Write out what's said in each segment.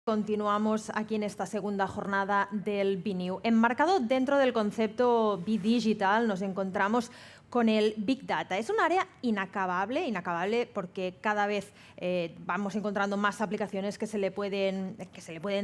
Continuamos aquí en esta segunda jornada del BNew. Enmarcado dentro del concepto B-Digital, nos encontramos con el Big Data. Es un área inacabable porque cada vez vamos encontrando más aplicaciones que se le pueden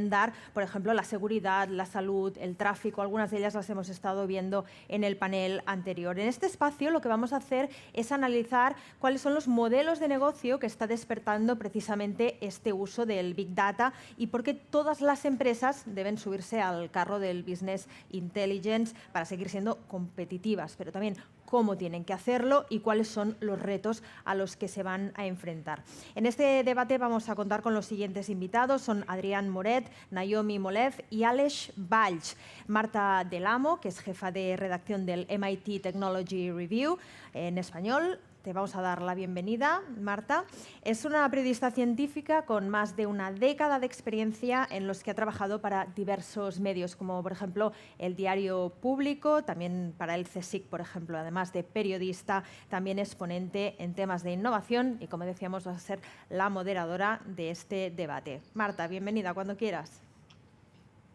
dar, por ejemplo, la seguridad, la salud, el tráfico. Algunas de ellas las hemos estado viendo en el panel anterior. En este espacio lo que vamos a hacer es analizar cuáles son los modelos de negocio que está despertando precisamente este uso del Big Data y por qué todas las empresas deben subirse al carro del Business Intelligence para seguir siendo competitivas, pero también cómo tienen que hacerlo y cuáles son los retos a los que se van a enfrentar. En este debate vamos a contar con los siguientes invitados. Son Adrián Moret, Naomi Molez y Aleix Valls. Marta Del Amo, que es jefa de redacción del MIT Technology Review en español. Te vamos a dar la bienvenida, Marta. Es una periodista científica con más de una década de experiencia en los que ha trabajado para diversos medios, como por ejemplo el Diario Público, también para el CSIC, por ejemplo. Además de periodista, también es ponente en temas de innovación y, como decíamos, va a ser la moderadora de este debate. Marta, bienvenida cuando quieras.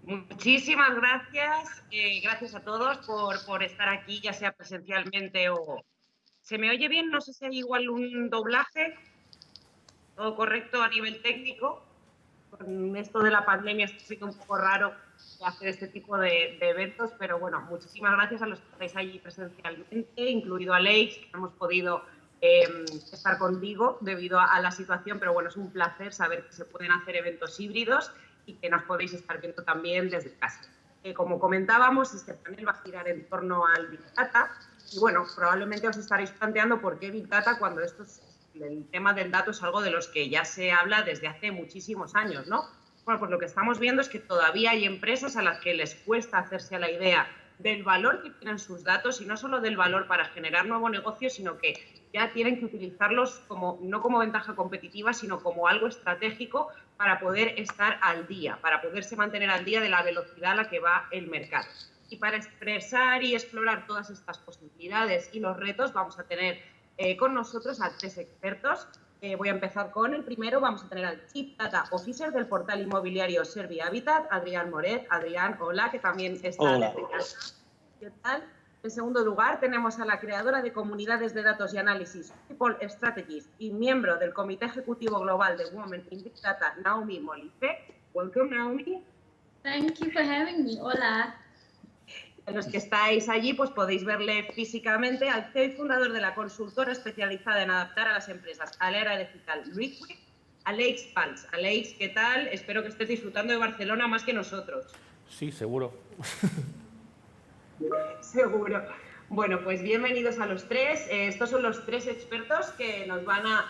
Muchísimas gracias. Gracias a todos por estar aquí, ya sea presencialmente o... ¿Se me oye bien? No sé si hay igual un doblaje. ¿Todo correcto a nivel técnico? Con esto de la pandemia está siendo un poco raro hacer este tipo de eventos, pero bueno, muchísimas gracias a los que estáis allí presencialmente, incluido a Aleix, que hemos podido estar contigo debido a la situación, pero bueno, es un placer saber que se pueden hacer eventos híbridos y que nos podéis estar viendo también desde casa. Como comentábamos, este panel va a girar en torno al Big Data y bueno, probablemente os estaréis planteando por qué Big Data cuando el tema del dato es algo de los que ya se habla desde hace muchísimos años, ¿no? Bueno, pues lo que estamos viendo es que todavía hay empresas a las que les cuesta hacerse a la idea del valor que tienen sus datos y no solo del valor para generar nuevo negocio, sino que ya tienen que utilizarlos no como ventaja competitiva, sino como algo estratégico para poder estar al día, para poderse mantener al día de la velocidad a la que va el mercado. Y para expresar y explorar todas estas posibilidades y los retos vamos a tener con nosotros a 3 expertos. Voy a empezar con el primero. Vamos a tener al Chief Data Officer del portal inmobiliario Servi Habitat, Adrián Moret. Adrián, hola, que también está desde casa. ¿Qué tal? En segundo lugar, tenemos a la creadora de comunidades de datos y análisis, People Strategist, y miembro del Comité Ejecutivo Global de Women in Big Data, Naomi Molife. Welcome, Naomi. Thank you for having me. Hola. En los que estáis allí, pues podéis verle físicamente al CEO y fundador de la consultora especializada en adaptar a las empresas a la era digital, Liquid, Aleix Valls. Aleix, ¿qué tal? Espero que estés disfrutando de Barcelona más que nosotros. Sí, seguro. Seguro. Bueno, pues bienvenidos a los 3. Estos son los 3 expertos que nos van a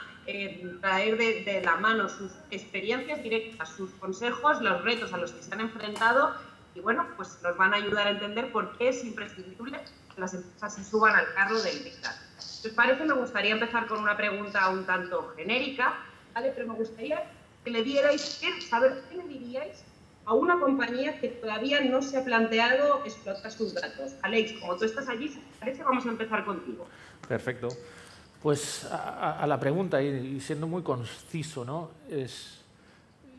traer de la mano sus experiencias directas, sus consejos, los retos a los que se han enfrentado. Y bueno, pues nos van a ayudar a entender por qué es imprescindible que las empresas se suban al carro del Big Data. Si os parece, me gustaría empezar con una pregunta un tanto genérica, ¿vale? Pero me gustaría que le dierais, saber qué le diríais a una compañía que todavía no se ha planteado explotar sus datos. Aleix, como tú estás allí, si te parece, vamos a empezar contigo. Perfecto. Pues a la pregunta, y siendo muy conciso, ¿no?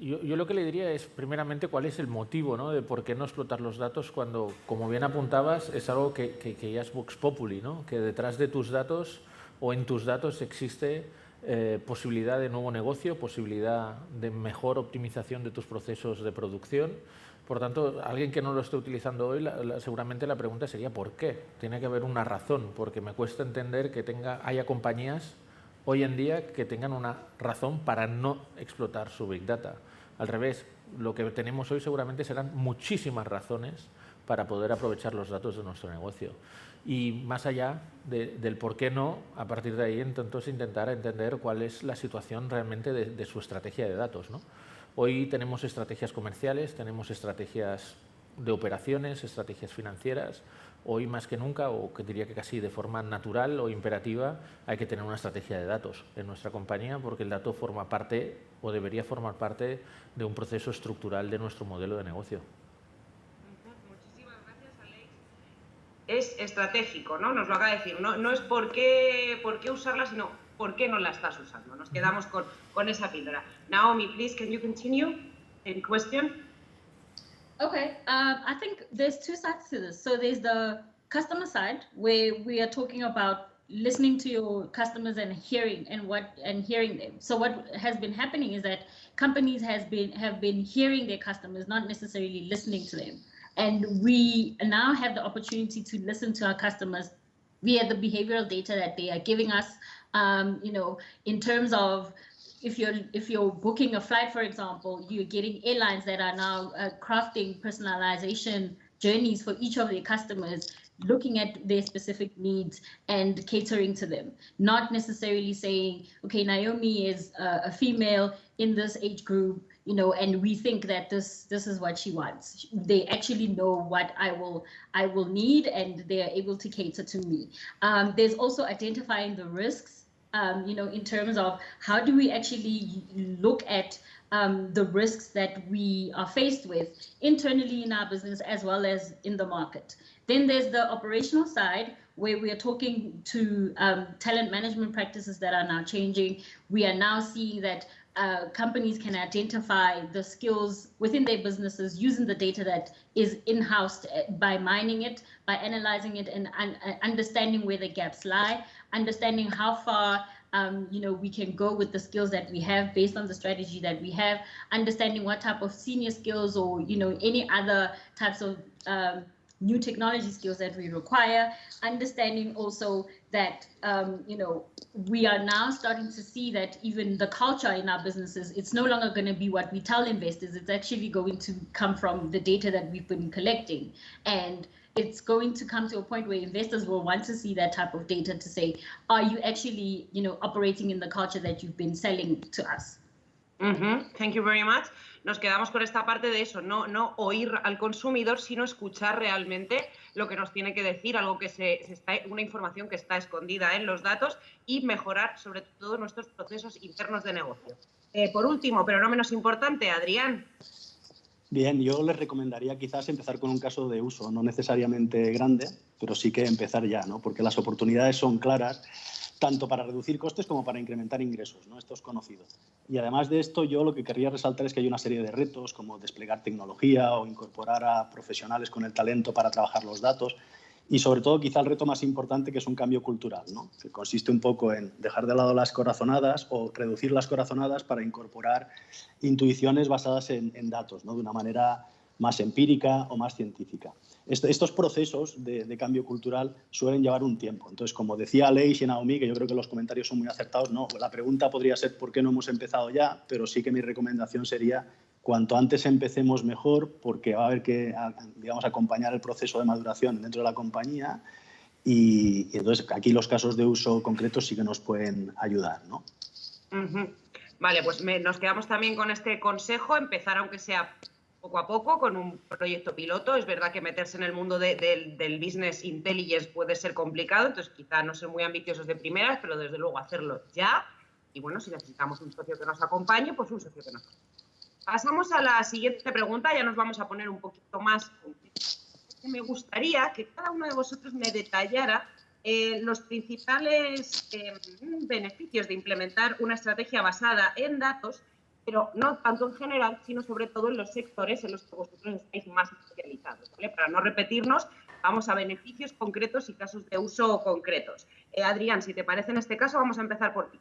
Yo lo que le diría es, primeramente, cuál es el motivo, ¿no?, de por qué no explotar los datos cuando, como bien apuntabas, es algo que ya es vox populi, ¿no?, que detrás de tus datos o en tus datos existe posibilidad de nuevo negocio, posibilidad de mejor optimización de tus procesos de producción. Por tanto, alguien que no lo esté utilizando hoy, seguramente la pregunta sería ¿por qué? Tiene que haber una razón, porque me cuesta entender que haya compañías hoy en día que tengan una razón para no explotar su Big Data. Al revés, lo que tenemos hoy seguramente serán muchísimas razones para poder aprovechar los datos de nuestro negocio. Y más allá del por qué no, a partir de ahí entonces intentar entender cuál es la situación realmente de su estrategia de datos, ¿no? Hoy tenemos estrategias comerciales, tenemos estrategias de operaciones, estrategias financieras. Hoy más que nunca, o que diría que casi de forma natural o imperativa, hay que tener una estrategia de datos en nuestra compañía porque el dato forma parte o debería formar parte de un proceso estructural de nuestro modelo de negocio. Muchísimas gracias, Aleix. Es estratégico, ¿no? Nos lo acaba de decir. No es por qué usarla, sino por qué no la estás usando. Nos quedamos con esa píldora. Naomi, please, can you continue? in question? Okay, I think there's two sides to this. So there's the customer side where we are talking about listening to your customers and hearing hearing them. So what has been happening is that companies have been hearing their customers, not necessarily listening to them. And we now have the opportunity to listen to our customers via the behavioral data that they are giving us. You know, in terms of if you're booking a flight, for example, you're getting airlines that are now crafting personalization journeys for each of their customers, looking at their specific needs and catering to them, not necessarily saying, okay, Naomi is a female in this age group, you know, and we think that this is what she wants. They actually know what I will need, and they are able to cater to me. There's also identifying the risks. You know, in terms of how do we actually look at the risks that we are faced with internally in our business as well as in the market. Then there's the operational side where we are talking to talent management practices that are now changing. We are now seeing that companies can identify the skills within their businesses using the data that is in-house by mining it, by analyzing it, and understanding where the gaps lie, understanding how far you know, we can go with the skills that we have based on the strategy that we have, understanding what type of senior skills or, you know, any other types of new technology skills that we require, understanding also that, you know, we are now starting to see that even the culture in our businesses, it's no longer going to be what we tell investors. It's actually going to come from the data that we've been collecting. And it's going to come to a point where investors will want to see that type of data to say, are you actually, you know, operating in the culture that you've been selling to us? Thank you very much. Nos quedamos con esta parte de eso, no oír al consumidor, sino escuchar realmente lo que nos tiene que decir, algo que una información que está escondida en los datos, y mejorar sobre todo nuestros procesos internos de negocio. Por último, pero no menos importante, Adrián. Bien, yo les recomendaría quizás empezar con un caso de uso, no necesariamente grande, pero sí que empezar ya, ¿no? Porque las oportunidades son claras, tanto para reducir costes como para incrementar ingresos, ¿no? Esto es conocido. Y además de esto, yo lo que querría resaltar es que hay una serie de retos, como desplegar tecnología o incorporar a profesionales con el talento para trabajar los datos. Y sobre todo, quizá el reto más importante, que es un cambio cultural, ¿no? Que consiste un poco en dejar de lado las corazonadas o reducir las corazonadas para incorporar intuiciones basadas en datos, ¿no? De una manera más empírica o más científica. Estos procesos de cambio cultural suelen llevar un tiempo. Entonces, como decía Aleix y Naomi, que yo creo que los comentarios son muy acertados, no, la pregunta podría ser ¿por qué no hemos empezado ya? Pero sí que mi recomendación sería cuanto antes empecemos mejor, porque va a haber que, digamos, acompañar el proceso de maduración dentro de la compañía, y entonces aquí los casos de uso concretos sí que nos pueden ayudar, ¿no? Vale, pues nos quedamos también con este consejo, empezar aunque sea poco a poco con un proyecto piloto. Es verdad que meterse en el mundo del business intelligence puede ser complicado, entonces quizá no ser muy ambiciosos de primeras, pero desde luego hacerlo ya. Y bueno, si necesitamos un socio que nos acompañe, pues un socio que nos acompañe. Pasamos a la siguiente pregunta, ya nos vamos a poner un poquito más. Me gustaría que cada uno de vosotros me detallara los principales beneficios de implementar una estrategia basada en datos, pero no tanto en general, sino sobre todo en los sectores en los que vosotros estáis más especializados, ¿vale? Para no repetirnos, vamos a beneficios concretos y casos de uso concretos. Adrián, si te parece, en este caso vamos a empezar por ti.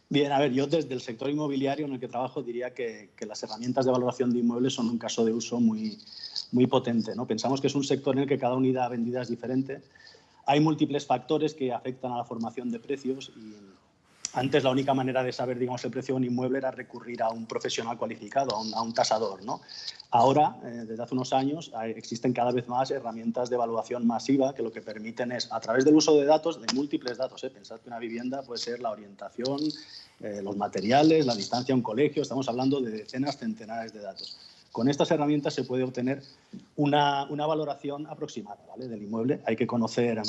Bien, a ver, yo desde el sector inmobiliario en el que trabajo diría que las herramientas de valoración de inmuebles son un caso de uso muy potente, ¿no? Pensamos que es un sector en el que cada unidad vendida es diferente. Hay múltiples factores que afectan a la formación de precios, y antes la única manera de saber, digamos, el precio de un inmueble era recurrir a un profesional cualificado, a un tasador, ¿no? Ahora, desde hace unos años, existen cada vez más herramientas de evaluación masiva que lo que permiten es, a través del uso de datos, de múltiples datos, pensad que una vivienda puede ser la orientación, los materiales, la distancia a un colegio, estamos hablando de decenas, centenares de datos. Con estas herramientas se puede obtener una valoración aproximada, ¿vale?, del inmueble. Hay que conocer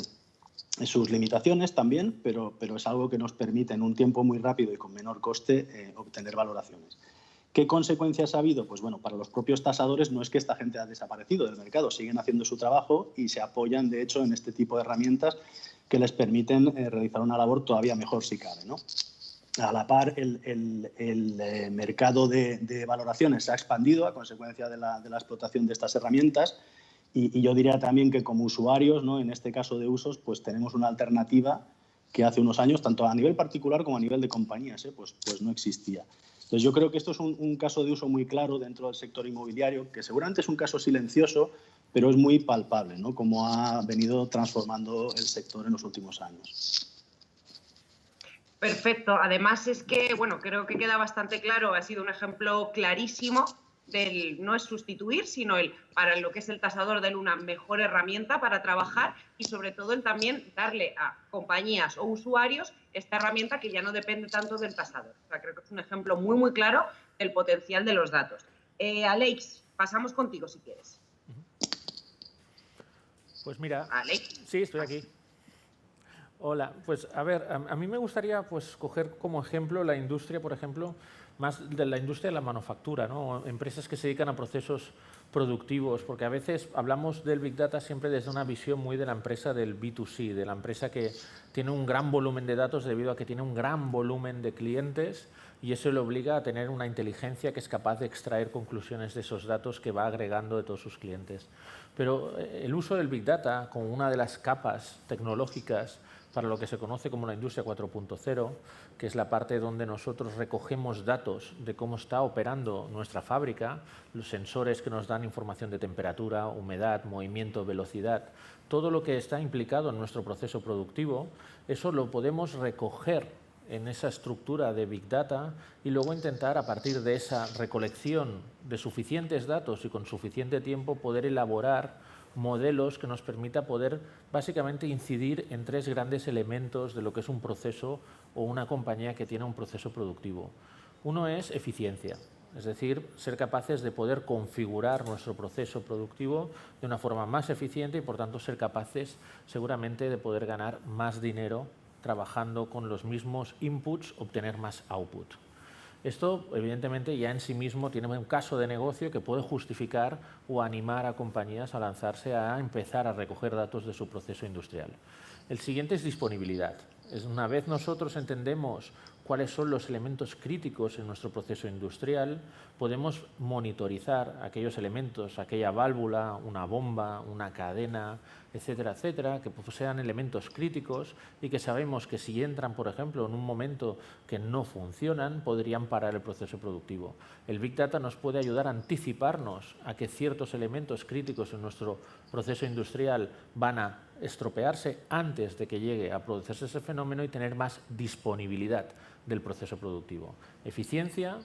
sus limitaciones también, pero es algo que nos permite en un tiempo muy rápido y con menor coste obtener valoraciones. ¿Qué consecuencias ha habido? Pues bueno, para los propios tasadores no es que esta gente ha desaparecido del mercado, siguen haciendo su trabajo y se apoyan, de hecho, en este tipo de herramientas que les permiten realizar una labor todavía mejor si cabe, ¿no? A la par, el mercado de valoraciones se ha expandido a consecuencia de la explotación de estas herramientas y yo diría también que como usuarios, ¿no? En este caso de usos, pues tenemos una alternativa que hace unos años, tanto a nivel particular como a nivel de compañías, pues no existía. Entonces, yo creo que esto es un caso de uso muy claro dentro del sector inmobiliario, que seguramente es un caso silencioso, pero es muy palpable, ¿no? Cómo ha venido transformando el sector en los últimos años. Perfecto. Además es que, bueno, creo que queda bastante claro, ha sido un ejemplo clarísimo del no es sustituir, sino para lo que es el tasador de una mejor herramienta para trabajar y sobre todo el también darle a compañías o usuarios esta herramienta que ya no depende tanto del tasador. O sea, creo que es un ejemplo muy, muy claro del potencial de los datos. Alex, pasamos contigo si quieres. Pues mira, Alex. Sí, estoy aquí. Hola, pues a ver, a mí me gustaría pues coger como ejemplo la industria, por ejemplo, más de la industria de la manufactura, ¿no? Empresas que se dedican a procesos productivos, porque a veces hablamos del Big Data siempre desde una visión muy de la empresa del B2C, de la empresa que tiene un gran volumen de datos debido a que tiene un gran volumen de clientes y eso le obliga a tener una inteligencia que es capaz de extraer conclusiones de esos datos que va agregando de todos sus clientes. Pero el uso del Big Data como una de las capas tecnológicas para lo que se conoce como la industria 4.0, que es la parte donde nosotros recogemos datos de cómo está operando nuestra fábrica, los sensores que nos dan información de temperatura, humedad, movimiento, velocidad, todo lo que está implicado en nuestro proceso productivo, eso lo podemos recoger en esa estructura de Big Data y luego intentar a partir de esa recolección de suficientes datos y con suficiente tiempo poder elaborar modelos que nos permita poder básicamente incidir en tres grandes elementos de lo que es un proceso o una compañía que tiene un proceso productivo. Uno es eficiencia, es decir, ser capaces de poder configurar nuestro proceso productivo de una forma más eficiente y por tanto ser capaces seguramente de poder ganar más dinero trabajando con los mismos inputs, obtener más output. Esto, evidentemente, ya en sí mismo tiene un caso de negocio que puede justificar o animar a compañías a lanzarse a empezar a recoger datos de su proceso industrial. El siguiente es disponibilidad. Una vez nosotros entendemos cuáles son los elementos críticos en nuestro proceso industrial, podemos monitorizar aquellos elementos, aquella válvula, una bomba, una cadena, etcétera, etcétera, que sean elementos críticos y que sabemos que si entran, por ejemplo, en un momento que no funcionan, podrían parar el proceso productivo. El Big Data nos puede ayudar a anticiparnos a que ciertos elementos críticos en nuestro proceso industrial van a estropearse antes de que llegue a producirse ese fenómeno y tener más disponibilidad del proceso productivo. Eficiencia,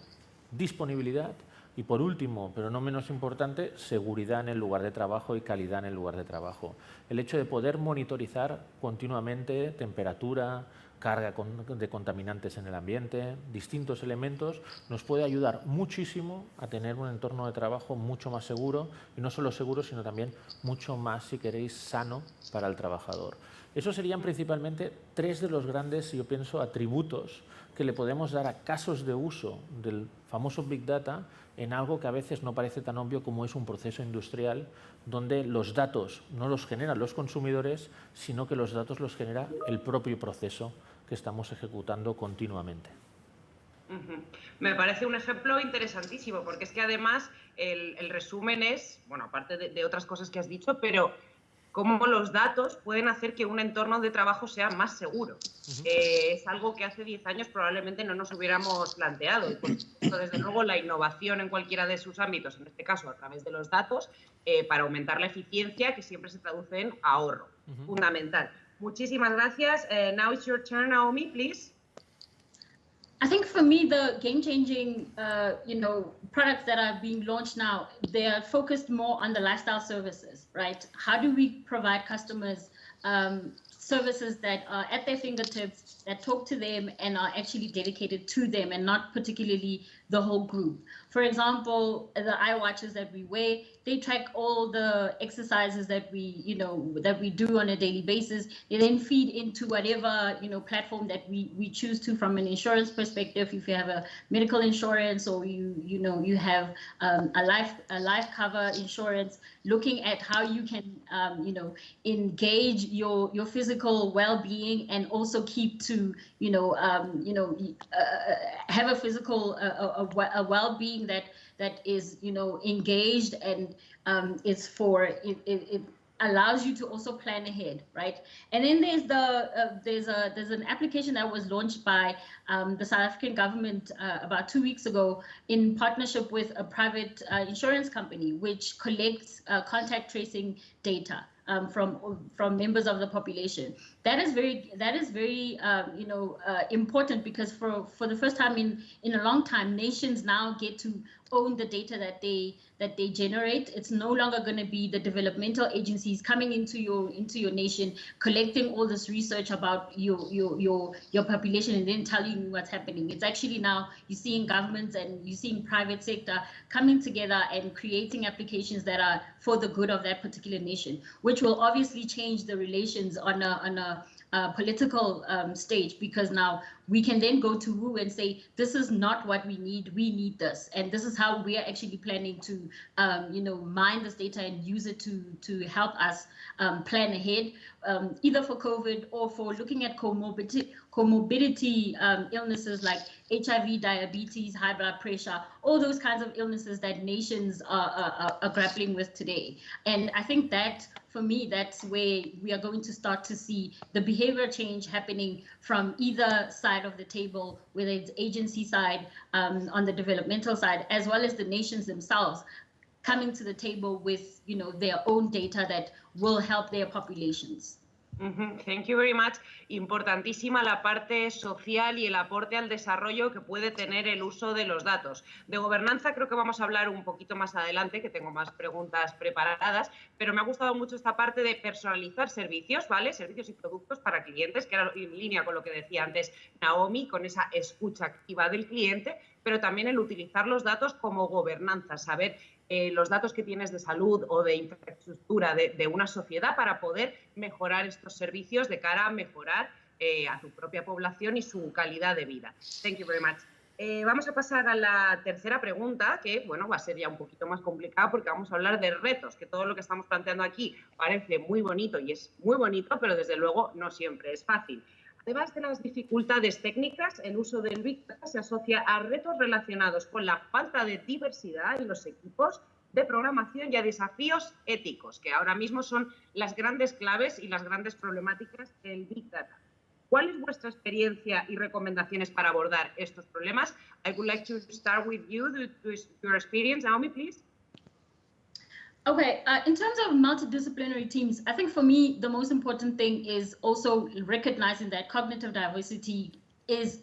disponibilidad y, por último, pero no menos importante, seguridad en el lugar de trabajo y calidad en el lugar de trabajo. El hecho de poder monitorizar continuamente temperatura, carga de contaminantes en el ambiente, distintos elementos, nos puede ayudar muchísimo a tener un entorno de trabajo mucho más seguro, y no solo seguro, sino también mucho más, si queréis, sano para el trabajador. Esos serían principalmente tres de los grandes, yo pienso, atributos que le podemos dar a casos de uso del famoso Big Data en algo que a veces no parece tan obvio como es un proceso industrial donde los datos no los generan los consumidores, sino que los datos los genera el propio proceso que estamos ejecutando continuamente. Me parece un ejemplo interesantísimo, porque es que además el resumen es, bueno, aparte de otras cosas que has dicho, pero cómo los datos pueden hacer que un entorno de trabajo sea más seguro. Es algo que hace 10 años probablemente no nos hubiéramos planteado. Y por supuesto, desde luego, la innovación en cualquiera de sus ámbitos, en este caso a través de los datos, para aumentar la eficiencia, que siempre se traduce en ahorro. Fundamental. Muchísimas gracias. Now it's your turn, Naomi, please. I think for me, the game-changing, products that are being launched now, they are focused more on the lifestyle services, right? How do we provide customers services that are at their fingertips, that talk to them and are actually dedicated to them and not particularly the whole group? For example, the iWatches that we wear, they track all the exercises that we do on a daily basis. They then feed into whatever, platform that we choose to from an insurance perspective. If you have a medical insurance or you you have a life cover insurance, looking at how you can, engage your physical well-being and also keep to, have a physical a well-being that is, engaged and is for it allows you to also plan ahead, right? And then there's an application that was launched by the South African government about 2 weeks ago in partnership with a private insurance company, which collects contact tracing data from members of the population. That is very important, because for the first time in a long time, nations now get to own the data that they generate. It's no longer going to be the developmental agencies coming into your nation, collecting all this research about your population and then telling you what's happening. It's actually now you're seeing governments and you're seeing private sector coming together and creating applications that are for the good of that particular nation, which will obviously change the relations on a political stage, because now we can then go to WHO and say, this is not what we need this, and this is how we are actually planning to mine this data and use it to help us plan ahead, either for COVID or for looking at comorbidity illnesses like HIV, diabetes, high blood pressure, all those kinds of illnesses that nations are grappling with today. And I think that, for me, that's where we are going to start to see the behavior change happening from either side of the table, whether it's agency side, on the developmental side, as well as the nations themselves coming to the table with their own data that will help their populations. Thank you very much. Importantísima la parte social y el aporte al desarrollo que puede tener el uso de los datos. De gobernanza creo que vamos a hablar un poquito más adelante, que tengo más preguntas preparadas, pero me ha gustado mucho esta parte de personalizar servicios, ¿vale? Servicios y productos para clientes, que era en línea con lo que decía antes Naomi, con esa escucha activa del cliente, pero también el utilizar los datos como gobernanza, saber los datos que tienes de salud o de infraestructura de una sociedad para poder mejorar estos servicios de cara a mejorar a tu propia población y su calidad de vida. Thank you very much. Vamos a pasar a la tercera pregunta, que bueno, va a ser ya un poquito más complicada porque vamos a hablar de retos, que todo lo que estamos planteando aquí parece muy bonito y es muy bonito, pero desde luego no siempre es fácil. Además de las dificultades técnicas, el uso del Big Data se asocia a retos relacionados con la falta de diversidad en los equipos de programación y a desafíos éticos, que ahora mismo son las grandes claves y las grandes problemáticas del Big Data. ¿Cuál es vuestra experiencia y recomendaciones para abordar estos problemas? I would like to start with you, your experience. Naomi, please. Okay, in terms of multidisciplinary teams, I think for me, the most important thing is also recognizing that cognitive diversity is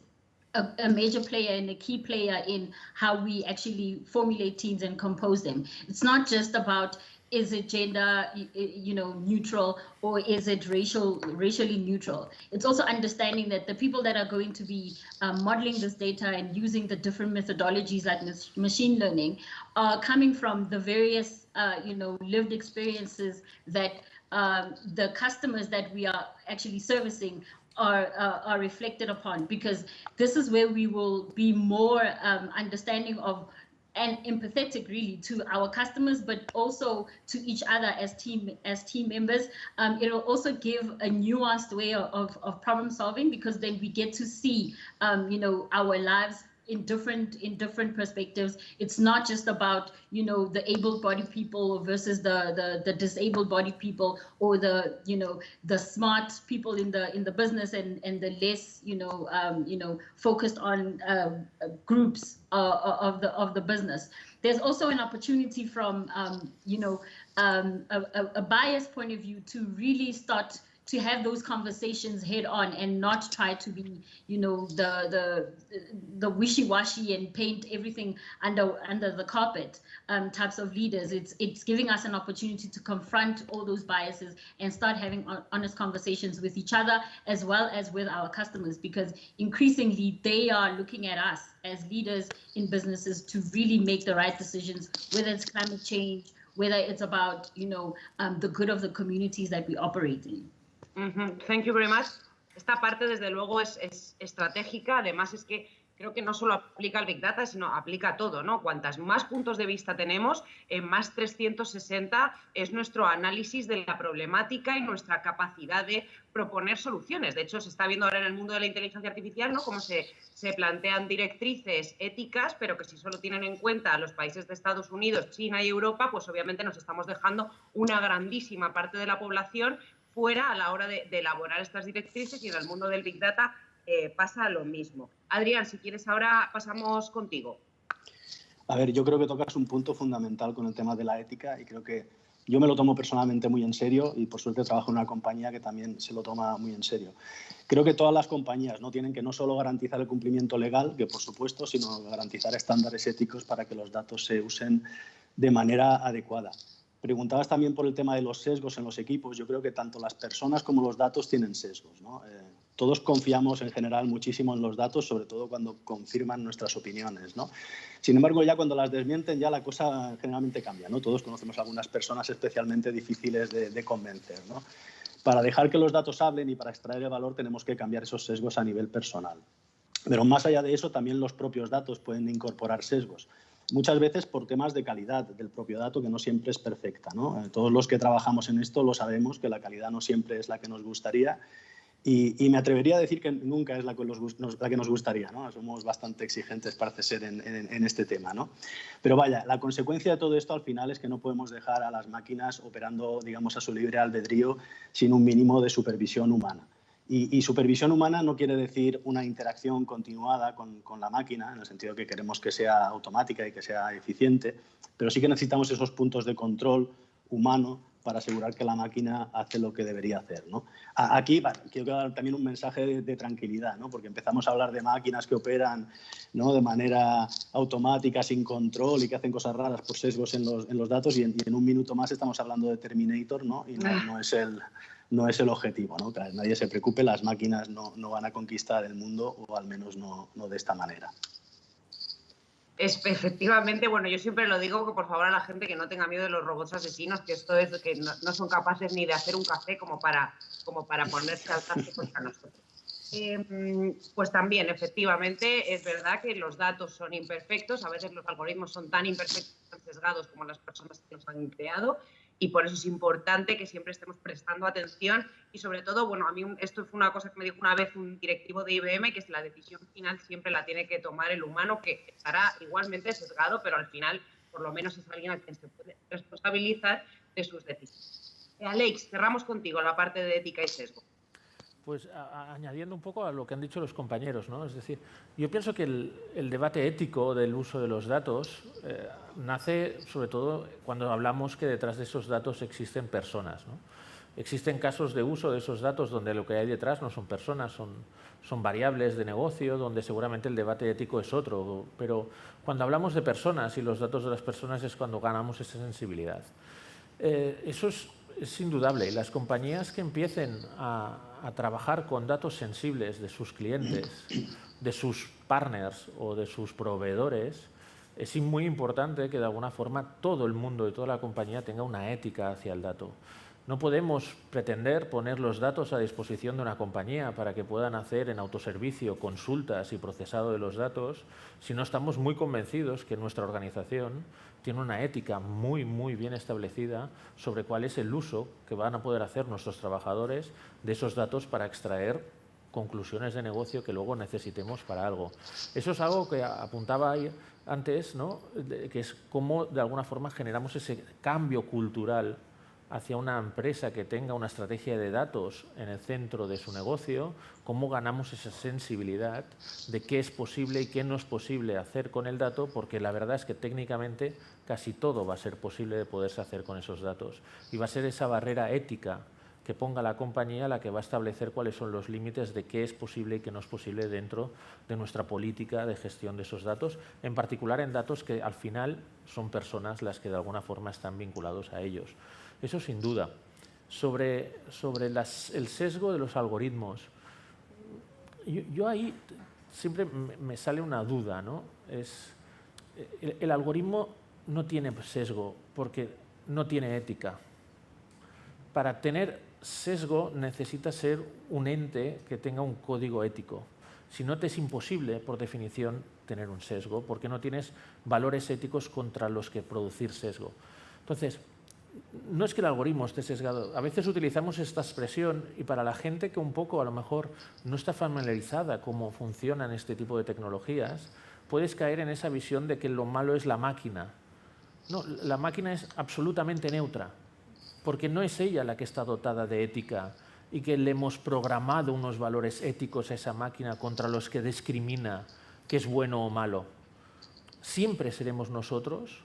a major player and a key player in how we actually formulate teams and compose them. It's not just about, is it gender, neutral, or is it racially neutral? It's also understanding that the people that are going to be modeling this data and using the different methodologies like machine learning are coming from the various, lived experiences that the customers that we are actually servicing are reflected upon, because this is where we will be more understanding of and empathetic really to our customers, but also to each other as team members. It'll also give a nuanced way of problem solving, because then we get to see our lives in different perspectives. It's not just about the able-bodied people versus the disabled-bodied people, or the smart people in the business and the less focused on groups of the business. There's also an opportunity from a bias point of view to really start to have those conversations head on and not try to be, the wishy-washy and paint everything under the carpet types of leaders. It's giving us an opportunity to confront all those biases and start having honest conversations with each other as well as with our customers, because increasingly they are looking at us as leaders in businesses to really make the right decisions, whether it's climate change, whether it's about, the good of the communities that we operate in. Thank you very much. Esta parte, desde luego, es estratégica. Además, es que creo que no solo aplica al Big Data, sino aplica a todo, ¿no? Cuantas más puntos de vista tenemos, más 360 es nuestro análisis de la problemática y nuestra capacidad de proponer soluciones. De hecho, se está viendo ahora en el mundo de la inteligencia artificial, ¿no?, cómo se plantean directrices éticas, pero que si solo tienen en cuenta a los países de Estados Unidos, China y Europa, pues obviamente nos estamos dejando una grandísima parte de la población fuera a la hora de elaborar estas directrices, y en el mundo del Big Data pasa lo mismo. Adrián, si quieres ahora pasamos contigo. A ver, yo creo que tocas un punto fundamental con el tema de la ética, y creo que yo me lo tomo personalmente muy en serio, y por suerte trabajo en una compañía que también se lo toma muy en serio. Creo que todas las compañías no tienen que no solo garantizar el cumplimiento legal, que por supuesto, sino garantizar estándares éticos para que los datos se usen de manera adecuada. Preguntabas también por el tema de los sesgos en los equipos. Yo creo que tanto las personas como los datos tienen sesgos, ¿no? Todos confiamos en general muchísimo en los datos, sobre todo cuando confirman nuestras opiniones, ¿no? Sin embargo, ya cuando las desmienten, ya la cosa generalmente cambia, ¿no? Todos conocemos a algunas personas especialmente difíciles de convencer, ¿no? Para dejar que los datos hablen y para extraer el valor tenemos que cambiar esos sesgos a nivel personal. Pero más allá de eso, también los propios datos pueden incorporar sesgos. Muchas veces por temas de calidad del propio dato, que no siempre es perfecta, ¿no? Todos los que trabajamos en esto lo sabemos, que la calidad no siempre es la que nos gustaría, y me atrevería a decir que nunca es la que nos gustaría, ¿no? Somos bastante exigentes, parece ser, en este tema, ¿no? Pero vaya, la consecuencia de todo esto al final es que no podemos dejar a las máquinas operando, digamos, a su libre albedrío sin un mínimo de supervisión humana. Y supervisión humana no quiere decir una interacción continuada con la máquina, en el sentido que queremos que sea automática y que sea eficiente, pero sí que necesitamos esos puntos de control humano para asegurar que la máquina hace lo que debería hacer, ¿no? Aquí quiero dar también un mensaje de tranquilidad, ¿no? Porque empezamos a hablar de máquinas que operan, ¿no?, de manera automática, sin control, y que hacen cosas raras por sesgos en los datos, y en un minuto más estamos hablando de Terminator, ¿no? Y no es el objetivo, ¿no? Que nadie se preocupe, las máquinas no van a conquistar el mundo, o al menos no de esta manera. Efectivamente, bueno, yo siempre lo digo, que por favor a la gente que no tenga miedo de los robots asesinos, que esto es que no son capaces ni de hacer un café como para ponerse al tanto contra nosotros. Pues también, efectivamente, es verdad que los datos son imperfectos, a veces los algoritmos son tan imperfectos, tan sesgados como las personas que los han creado, y por eso es importante que siempre estemos prestando atención, y sobre todo, bueno, a mí esto fue una cosa que me dijo una vez un directivo de IBM, que es la decisión final siempre la tiene que tomar el humano, que estará igualmente sesgado, pero al final por lo menos es alguien a quien se puede responsabilizar de sus decisiones. Alex, cerramos contigo la parte de ética y sesgo. Pues añadiendo un poco a lo que han dicho los compañeros, ¿no? Es decir, yo pienso que el debate ético del uso de los datos nace sobre todo cuando hablamos que detrás de esos datos existen personas, ¿no? Existen casos de uso de esos datos donde lo que hay detrás no son personas, son variables de negocio, donde seguramente el debate ético es otro, pero cuando hablamos de personas y los datos de las personas es cuando ganamos esa sensibilidad. Eso es indudable, y las compañías que empiecen a trabajar con datos sensibles de sus clientes, de sus partners o de sus proveedores, es muy importante que de alguna forma todo el mundo y toda la compañía tenga una ética hacia el dato. No podemos pretender poner los datos a disposición de una compañía para que puedan hacer en autoservicio consultas y procesado de los datos si no estamos muy convencidos que nuestra organización tiene una ética muy bien establecida sobre cuál es el uso que van a poder hacer nuestros trabajadores de esos datos para extraer conclusiones de negocio que luego necesitemos para algo. Eso es algo que apuntaba ahí antes, ¿no? Que es cómo de alguna forma generamos ese cambio cultural hacia una empresa que tenga una estrategia de datos en el centro de su negocio, cómo ganamos esa sensibilidad de qué es posible y qué no es posible hacer con el dato, porque la verdad es que técnicamente casi todo va a ser posible de poderse hacer con esos datos. Y va a ser esa barrera ética que ponga la compañía la que va a establecer cuáles son los límites de qué es posible y qué no es posible dentro de nuestra política de gestión de esos datos, en particular en datos que al final son personas las que de alguna forma están vinculados a ellos. Eso sin duda. Sobre el sesgo de los algoritmos, yo ahí siempre me sale una duda, ¿no? El algoritmo no tiene sesgo porque no tiene ética. Para tener sesgo necesita ser un ente que tenga un código ético. Si no, te es imposible, por definición, tener un sesgo, porque no tienes valores éticos contra los que producir sesgo. Entonces, no es que el algoritmo esté sesgado. A veces utilizamos esta expresión y para la gente que un poco, a lo mejor, no está familiarizada cómo funcionan este tipo de tecnologías, puedes caer en esa visión de que lo malo es la máquina. No, la máquina es absolutamente neutra, porque no es ella la que está dotada de ética y que le hemos programado unos valores éticos a esa máquina contra los que discrimina qué es bueno o malo. Siempre seremos nosotros.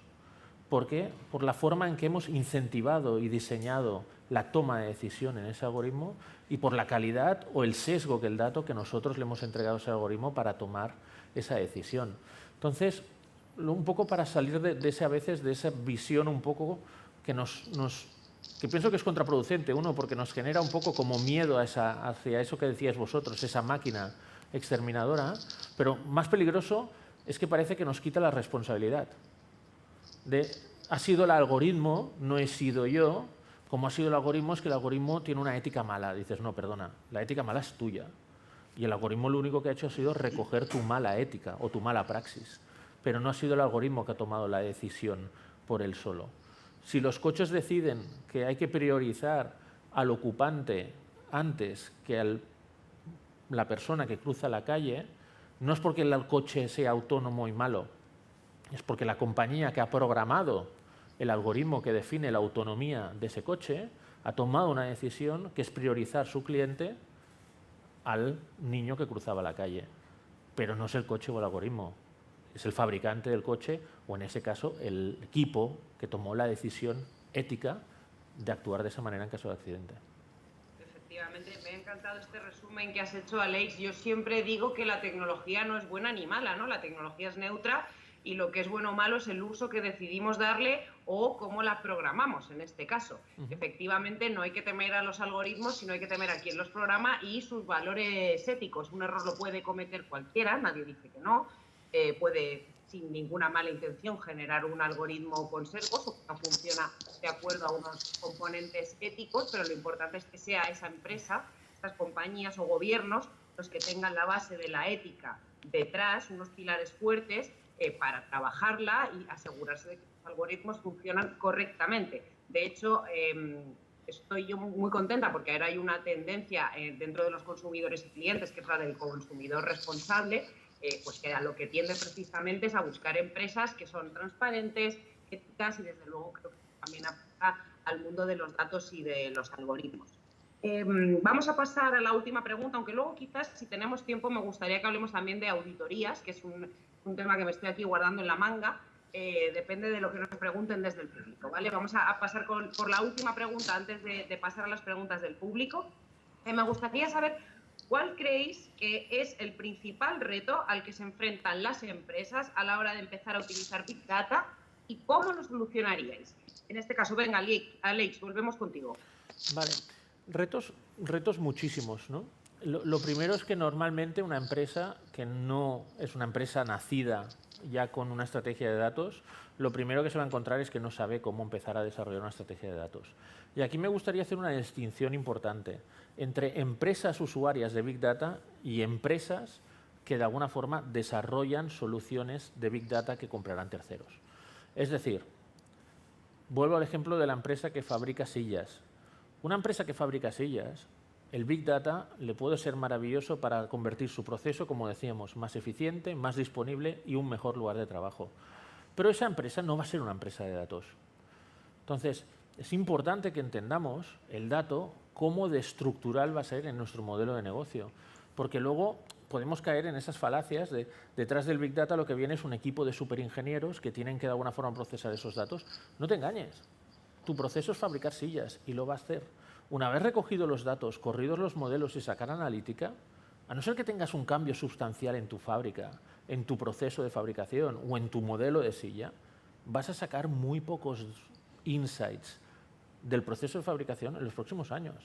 ¿Por qué? Por la forma en que hemos incentivado y diseñado la toma de decisión en ese algoritmo y por la calidad o el sesgo que el dato que nosotros le hemos entregado a ese algoritmo para tomar esa decisión. Entonces, un poco para salir de ese, a veces, de esa visión un poco que que pienso que es contraproducente, uno, porque nos genera un poco como miedo hacia eso que decíais vosotros, esa máquina exterminadora, pero más peligroso es que parece que nos quita la responsabilidad. Ha sido el algoritmo, no he sido yo, como ha sido el algoritmo, es que el algoritmo tiene una ética mala. Dices, no, perdona, la ética mala es tuya. Y el algoritmo lo único que ha hecho ha sido recoger tu mala ética o tu mala praxis, pero no ha sido el algoritmo que ha tomado la decisión por él solo. Si los coches deciden que hay que priorizar al ocupante antes que a la persona que cruza la calle, no es porque el coche sea autónomo y malo, es porque la compañía que ha programado el algoritmo que define la autonomía de ese coche ha tomado una decisión que es priorizar su cliente al niño que cruzaba la calle. Pero no es el coche o el algoritmo, es el fabricante del coche o, en ese caso, el equipo que tomó la decisión ética de actuar de esa manera en caso de accidente. Efectivamente, me ha encantado este resumen que has hecho, Alex. Yo siempre digo que la tecnología no es buena ni mala, ¿no? La tecnología es neutra y lo que es bueno o malo es el uso que decidimos darle o cómo la programamos, en este caso. Efectivamente, no hay que temer a los algoritmos, sino hay que temer a quien los programa y sus valores éticos. Un error lo puede cometer cualquiera, nadie dice que no. Puede, sin ninguna mala intención, generar un algoritmo con sesgos o que no funciona de acuerdo a unos componentes éticos, pero lo importante es que sea esa empresa, estas compañías o gobiernos los que tengan la base de la ética detrás, unos pilares fuertes para trabajarla y asegurarse de que los algoritmos funcionan correctamente. De hecho, estoy yo muy contenta porque ahora hay una tendencia dentro de los consumidores y clientes, que es la del consumidor responsable, pues que a lo que tiende precisamente es a buscar empresas que son transparentes, éticas y desde luego creo que también apunta al mundo de los datos y de los algoritmos. Vamos a pasar a la última pregunta, aunque luego quizás si tenemos tiempo me gustaría que hablemos también de auditorías, que es un tema que me estoy aquí guardando en la manga. Depende de lo que nos pregunten desde el público, ¿vale? Vamos a pasar por la última pregunta antes de pasar a las preguntas del público. Me gustaría saber ¿cuál creéis que es el principal reto al que se enfrentan las empresas a la hora de empezar a utilizar Big Data y cómo lo solucionaríais? En este caso, venga, Alex, volvemos contigo. Vale, retos muchísimos, ¿no? Lo primero es que normalmente una empresa que no es una empresa nacida ya con una estrategia de datos, lo primero que se va a encontrar es que no sabe cómo empezar a desarrollar una estrategia de datos. Y aquí me gustaría hacer una distinción importante entre empresas usuarias de Big Data y empresas que de alguna forma desarrollan soluciones de Big Data que comprarán terceros. Es decir, vuelvo al ejemplo de la empresa que fabrica sillas. Una empresa que fabrica sillas, el Big Data le puede ser maravilloso para convertir su proceso, como decíamos, más eficiente, más disponible y un mejor lugar de trabajo. Pero esa empresa no va a ser una empresa de datos. Entonces, es importante que entendamos el dato, cómo de estructural va a ser en nuestro modelo de negocio. Porque luego podemos caer en esas falacias de detrás del Big Data lo que viene es un equipo de superingenieros que tienen que de alguna forma procesar esos datos. No te engañes. Tu proceso es fabricar sillas y lo va a hacer. Una vez recogidos los datos, corridos los modelos y sacar analítica, a no ser que tengas un cambio sustancial en tu fábrica, en tu proceso de fabricación o en tu modelo de silla, vas a sacar muy pocos insights del proceso de fabricación en los próximos años.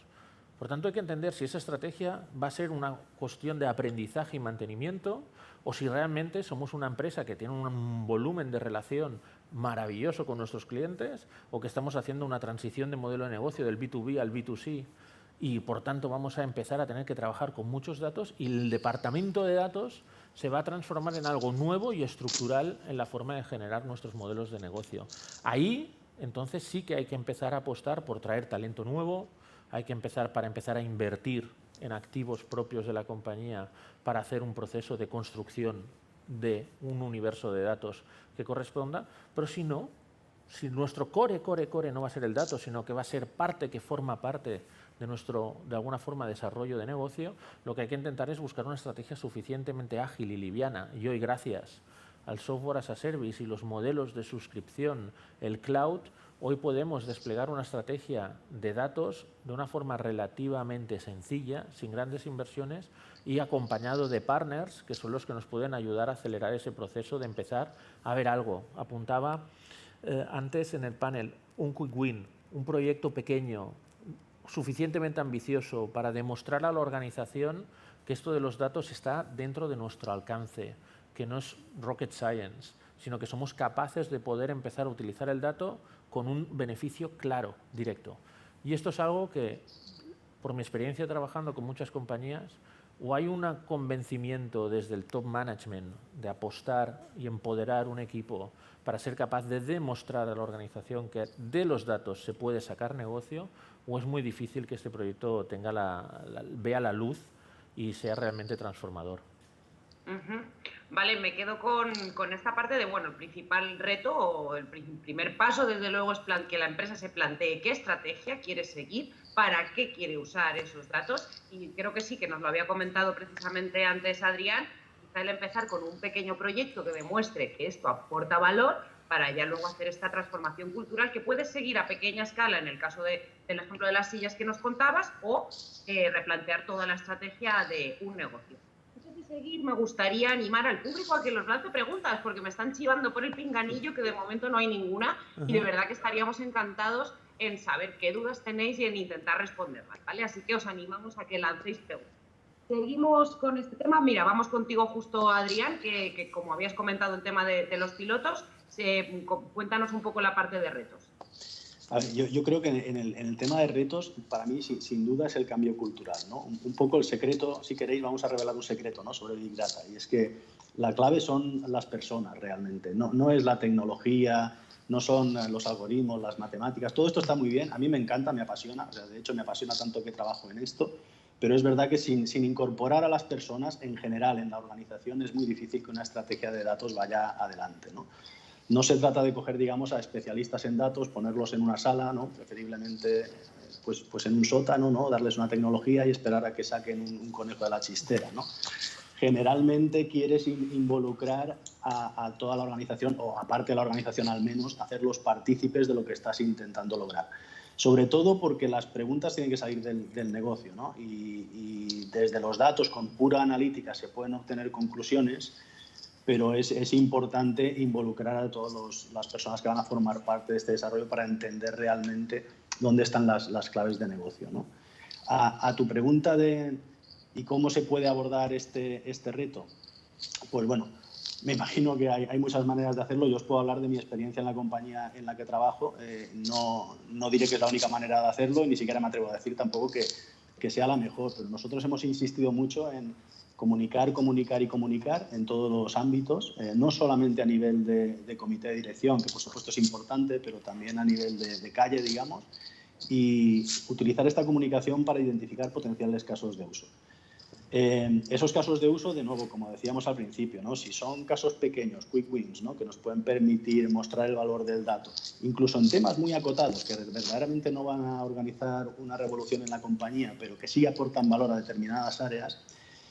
Por tanto, hay que entender si esa estrategia va a ser una cuestión de aprendizaje y mantenimiento o si realmente somos una empresa que tiene un volumen de relación maravilloso con nuestros clientes o que estamos haciendo una transición de modelo de negocio del B2B al B2C y por tanto vamos a empezar a tener que trabajar con muchos datos y el departamento de datos se va a transformar en algo nuevo y estructural en la forma de generar nuestros modelos de negocio. Ahí, entonces, sí que hay que empezar a apostar por traer talento nuevo, hay que empezar a invertir en activos propios de la compañía para hacer un proceso de construcción de un universo de datos que corresponda, pero si no, si nuestro core no va a ser el dato, sino que va a ser parte que forma parte de nuestro, de alguna forma, desarrollo de negocio, lo que hay que intentar es buscar una estrategia suficientemente ágil y liviana. Y hoy, gracias al software as a service y los modelos de suscripción, el cloud, hoy podemos desplegar una estrategia de datos de una forma relativamente sencilla, sin grandes inversiones y acompañado de partners que son los que nos pueden ayudar a acelerar ese proceso de empezar a ver algo. Apuntaba antes en el panel un quick win, un proyecto pequeño, suficientemente ambicioso para demostrar a la organización que esto de los datos está dentro de nuestro alcance, que no es rocket science, sino que somos capaces de poder empezar a utilizar el dato con un beneficio claro, directo. Y esto es algo que, por mi experiencia trabajando con muchas compañías, o hay un convencimiento desde el top management de apostar y empoderar un equipo para ser capaz de demostrar a la organización que de los datos se puede sacar negocio, o es muy difícil que este proyecto vea la luz y sea realmente transformador. Vale, me quedo con esta parte de, bueno, el principal reto o el primer paso, desde luego, es que la empresa se plantee qué estrategia quiere seguir, para qué quiere usar esos datos, y creo que sí, que nos lo había comentado precisamente antes Adrián, quizá el empezar con un pequeño proyecto que demuestre que esto aporta valor, para ya luego hacer esta transformación cultural que puede seguir a pequeña escala en el caso del ejemplo de las sillas que nos contabas, o replantear toda la estrategia de un negocio. Antes de seguir, me gustaría animar al público a que los lance preguntas, porque me están chivando por el pinganillo que de momento no hay ninguna, y de verdad que estaríamos encantados en saber qué dudas tenéis y en intentar responderlas, ¿vale? Así que os animamos a que lancéis preguntas. Seguimos con este tema. Mira, vamos contigo justo, Adrián, que como habías comentado el tema de los pilotos, cuéntanos un poco la parte de retos. A ver, yo creo que en el tema de retos, para mí, sin duda, es el cambio cultural, ¿no? Un poco el secreto, si queréis, vamos a revelar un secreto, ¿no?, sobre Big Data, y es que la clave son las personas realmente, no es la tecnología, no son los algoritmos, las matemáticas, todo esto está muy bien, a mí me encanta, me apasiona, o sea, de hecho me apasiona tanto que trabajo en esto, pero es verdad que sin incorporar a las personas en general en la organización es muy difícil que una estrategia de datos vaya adelante, ¿no? No se trata de coger, digamos, a especialistas en datos, ponerlos en una sala, ¿no?, preferiblemente pues en un sótano, ¿no?, darles una tecnología y esperar a que saquen un conejo de la chistera, ¿no? Generalmente quieres involucrar a toda la organización, o a parte de la organización al menos, hacerlos partícipes de lo que estás intentando lograr. Sobre todo porque las preguntas tienen que salir del negocio, ¿no? Y desde los datos, con pura analítica, se pueden obtener conclusiones, pero es importante involucrar a todas las personas que van a formar parte de este desarrollo para entender realmente dónde están las claves de negocio, ¿no? A tu pregunta de ¿y cómo se puede abordar este reto? Pues bueno, me imagino que hay muchas maneras de hacerlo. Yo os puedo hablar de mi experiencia en la compañía en la que trabajo. No diré que es la única manera de hacerlo, y ni siquiera me atrevo a decir tampoco que sea la mejor, pero nosotros hemos insistido mucho en comunicar en todos los ámbitos, no solamente a nivel de comité de dirección, que por supuesto es importante, pero también a nivel de calle, digamos, y utilizar esta comunicación para identificar potenciales casos de uso. Esos casos de uso, de nuevo, como decíamos al principio, ¿no?, si son casos pequeños, quick wins, ¿no?, que nos pueden permitir mostrar el valor del dato, incluso en temas muy acotados, que verdaderamente no van a organizar una revolución en la compañía, pero que sí aportan valor a determinadas áreas,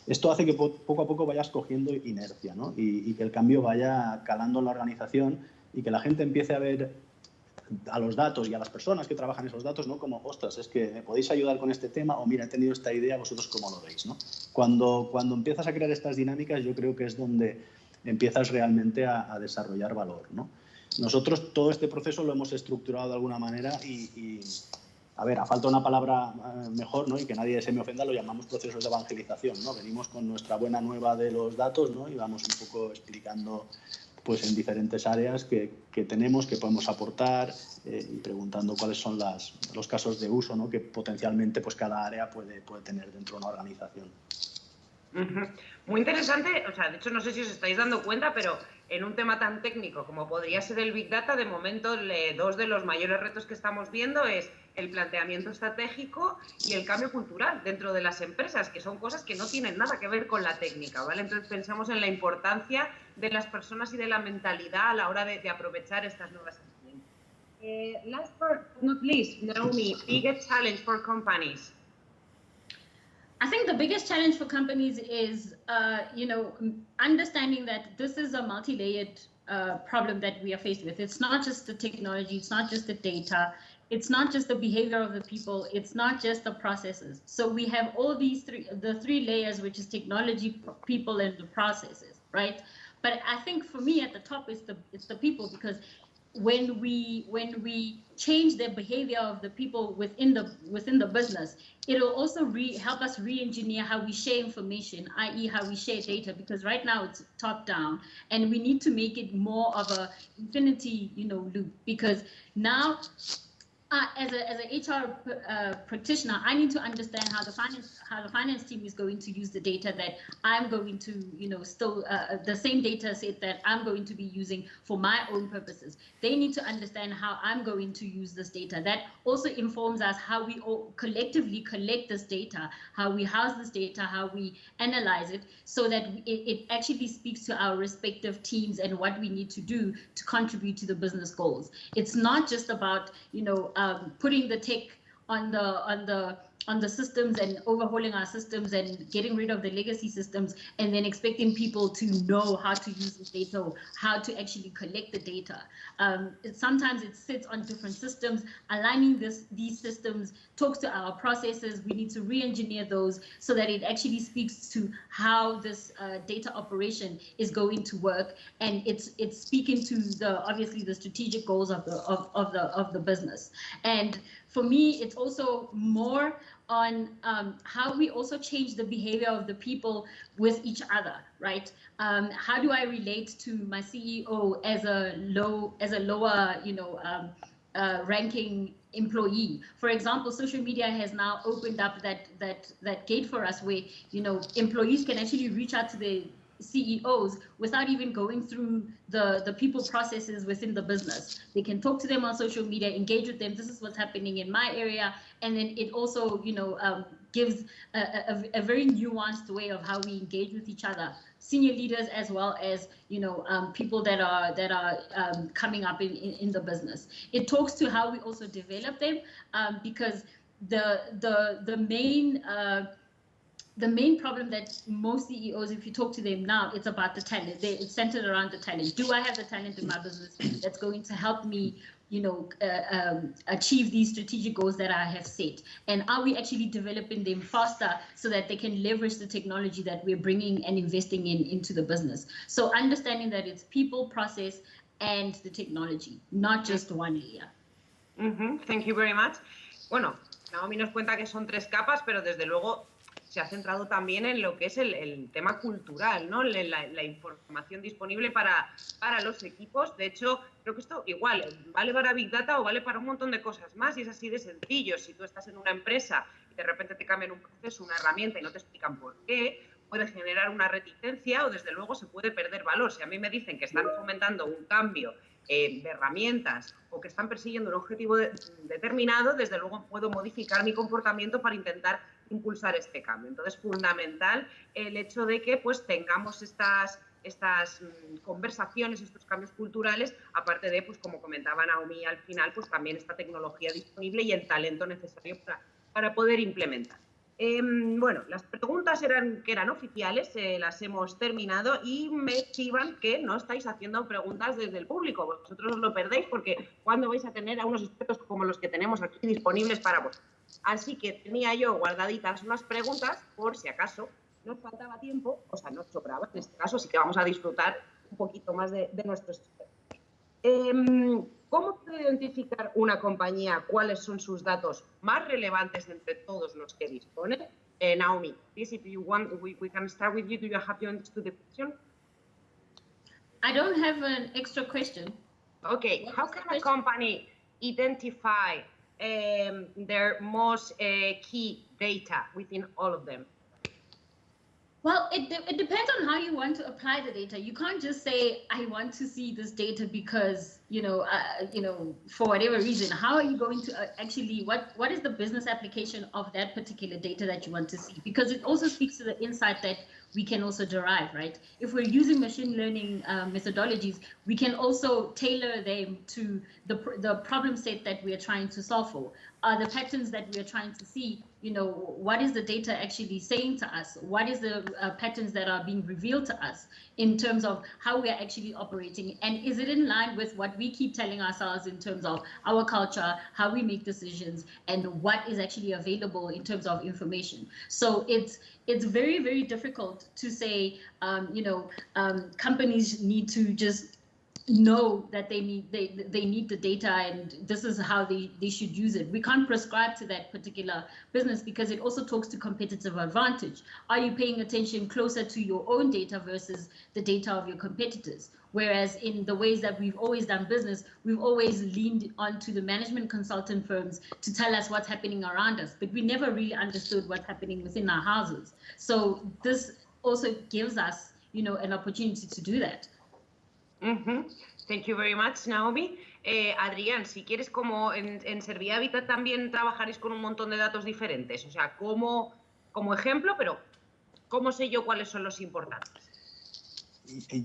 esto hace que poco a poco vayas cogiendo inercia, ¿no?, y que el cambio vaya calando en la organización y que la gente empiece a ver a los datos y a las personas que trabajan esos datos, ¿no?, como, ostras, es que me podéis ayudar con este tema, o mira, he tenido esta idea, vosotros cómo lo veis, ¿no? Cuando empiezas a crear estas dinámicas, yo creo que es donde empiezas realmente a desarrollar valor, ¿no? Nosotros todo este proceso lo hemos estructurado de alguna manera y a ver, a falta una palabra mejor, ¿no?, y que nadie se me ofenda, lo llamamos procesos de evangelización, ¿no? Venimos con nuestra buena nueva de los datos, ¿no?, y vamos un poco explicando pues en diferentes áreas que tenemos, que podemos aportar y preguntando cuáles son los casos de uso, ¿no? Que potencialmente pues cada área puede tener dentro de una organización. Muy interesante, o sea, de hecho no sé si os estáis dando cuenta, pero en un tema tan técnico como podría ser el Big Data, de momento dos de los mayores retos que estamos viendo es el planteamiento estratégico y el cambio cultural dentro de las empresas, que son cosas que no tienen nada que ver con la técnica, ¿vale? Entonces pensamos en la importancia de las personas y de la mentalidad a la hora de aprovechar estas nuevas herramientas. Last but not least, Naomi, biggest challenge for companies. I think the biggest challenge for companies is, understanding that this is a multi-layered problem that we are faced with. It's not just the technology, it's not just the data, it's not just the behavior of the people, it's not just the processes. So we have all these three layers, which is technology, people, and the processes, right? But I think for me at the top it's the people, because when we change the behavior of the people within the business, it'll also help us re-engineer how we share information, i.e. how we share data, because right now it's top down, and we need to make it more of a infinity, loop, because now as a HR practitioner, I need to understand how the finance team is going to use the data that I'm going to, the same data set that I'm going to be using for my own purposes. They need to understand how I'm going to use this data. That also informs us how we all collectively collect this data, how we house this data, how we analyze it, so that it actually speaks to our respective teams and what we need to do to contribute to the business goals. It's not just about, putting the tech on the systems and overhauling our systems and getting rid of the legacy systems and then expecting people to know how to use the data or how to actually collect the data. Sometimes it sits on different systems. Aligning these systems talks to our processes. We need to re-engineer those so that it actually speaks to how this data operation is going to work, and it's speaking to obviously the strategic goals of the business. And for me, it's also more on how we also change the behavior of the people with each other, right? How do I relate to my CEO as a lower, ranking employee? For example, social media has now opened up that gate for us, where employees can actually reach out to the CEOs without even going through the people processes within the business. They can talk to them on social media, engage with them. This is what's happening in my area, and then it also gives a very nuanced way of how we engage with each other, senior leaders as well as people that are coming up in the business. It talks to how we also develop them, because the main problem that most CEOs, if you talk to them now, it's about the talent. It's centered around the talent. Do I have the talent in my business that's going to help me, achieve these strategic goals that I have set? And are we actually developing them faster so that they can leverage the technology that we're bringing and investing into the business? So understanding that it's people, process, and the technology, not just one layer. Thank you very much. Bueno, Naomi nos cuenta que son 3 capas, pero desde luego se ha centrado también en lo que es el tema cultural, ¿no? La información disponible para los equipos. De hecho, creo que esto igual vale para Big Data o vale para un montón de cosas más, y es así de sencillo. Si tú estás en una empresa y de repente te cambian un proceso, una herramienta y no te explican por qué, puede generar una reticencia o desde luego se puede perder valor. Si a mí me dicen que están fomentando un cambio de herramientas o que están persiguiendo un objetivo determinado, desde luego puedo modificar mi comportamiento para intentar impulsar este cambio. Entonces, fundamental el hecho de que pues tengamos estas conversaciones, estos cambios culturales, aparte de, pues como comentaba Naomi al final, pues también esta tecnología disponible y el talento necesario para poder implementar. Bueno, las preguntas que eran oficiales, las hemos terminado, y me chivan que no estáis haciendo preguntas desde el público. Vosotros os lo perdéis, porque ¿cuándo vais a tener a unos expertos como los que tenemos aquí disponibles para vosotros? Así que tenía yo guardaditas unas preguntas por si acaso nos faltaba tiempo, o sea, nos sobraba en este caso, así que vamos a disfrutar un poquito más de nuestros expertos. ¿Cómo puede identificar una compañía cuáles son sus datos más relevantes entre todos los que dispone? Naomi, please, if you want, we can start with you. Do you have you understood the question? I don't have an extra question. Okay, how can a company identify their most key data within all of them? Well, it depends on how you want to apply the data. You can't just say, I want to see this data because, for whatever reason. How are you going to actually, what is the business application of that particular data that you want to see? Because it also speaks to the insight that we can also derive, right? If we're using machine learning methodologies, we can also tailor them to the problem set that we are trying to solve for. The patterns that we are trying to see, what is the data actually saying to us? What is the patterns that are being revealed to us in terms of how we are actually operating? And is it in line with what we keep telling ourselves in terms of our culture, how we make decisions, and what is actually available in terms of information? So it's very, very difficult to say, companies need to just know that they need the data and this is how they should use it. We can't prescribe to that particular business because it also talks to competitive advantage. Are you paying attention closer to your own data versus the data of your competitors? Whereas in the ways that we've always done business, we've always leaned onto the management consultant firms to tell us what's happening around us, but we never really understood what's happening within our houses. So this also gives us, an opportunity to do that. Thank you very much, Naomi. Adrián, si quieres, como en Servia Habitat también trabajaréis con un montón de datos diferentes, o sea, como ejemplo, pero ¿cómo sé yo cuáles son los importantes?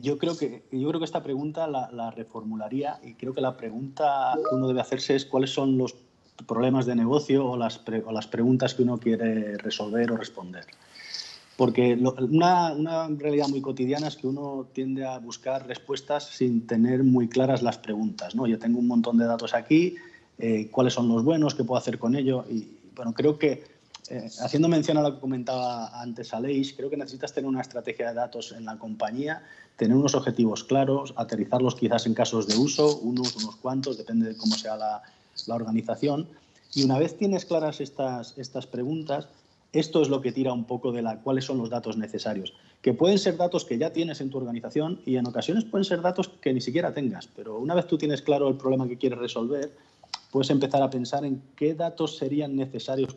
Yo creo que esta pregunta la reformularía y creo que la pregunta que uno debe hacerse es cuáles son los problemas de negocio o las preguntas que uno quiere resolver o responder. Porque una realidad muy cotidiana es que uno tiende a buscar respuestas sin tener muy claras las preguntas, ¿no? Yo tengo un montón de datos aquí, ¿cuáles son los buenos? ¿Qué puedo hacer con ello? Y bueno, creo que, haciendo mención a lo que comentaba antes Aleix, creo que necesitas tener una estrategia de datos en la compañía, tener unos objetivos claros, aterrizarlos quizás en casos de uso, unos cuantos, depende de cómo sea la organización. Y una vez tienes claras estas preguntas, esto es lo que tira un poco de cuáles son los datos necesarios, que pueden ser datos que ya tienes en tu organización y en ocasiones pueden ser datos que ni siquiera tengas, pero una vez tú tienes claro el problema que quieres resolver, puedes empezar a pensar en qué datos serían necesarios